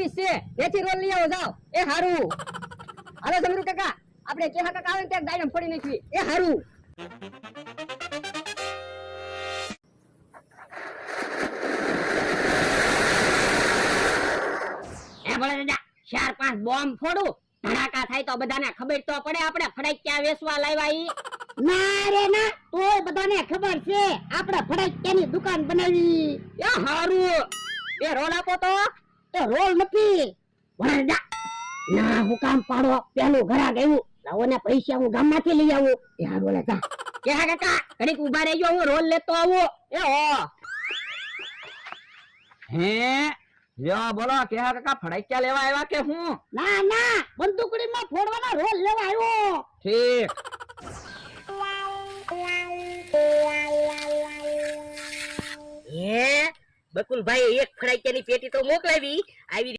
Police છે એથી role લઈ આવો જાઓ એ હારું હાલો સમરૂ કાકા આપણે કેહા કાકા આવે ને ત્યાં ડાયરેક્ટ ફોડી નાખવી એ હારું એ ભલે દાદા 4-5 બોમ્બ ફોડું ધડાકા થાય તો બધાને ખબર તો પડે આપણે ફડાક્યા વેચવા લાવ્યા ઈ ના રે ના તોય બધાને ખબર છે આપણે ફડાક્યાની દુકાન બનાવી એ હારું એ રોલ આપો તો એ રોલ નથી વરદા ના હું કામ પાડો પેલું ઘરા ગયું લાવો ને પૈસા હું ગામમાંથી લઈ આવું એ હારું લે જા કે હા કાકા ઘડીક ઊભા રહેજો હું રોલ લેતો આવું એ હો હે લ્યો બોલો કેહા કાકા ફડાક્યા લેવા આવ્યા કે હું? ના ના બંદૂકડીમાં ફોડવાના રોલ લેવા આવ્યો ઠીક એ બકુલભાઈ એક ફડાક્યાની પેટી તો મોકલાવી આવી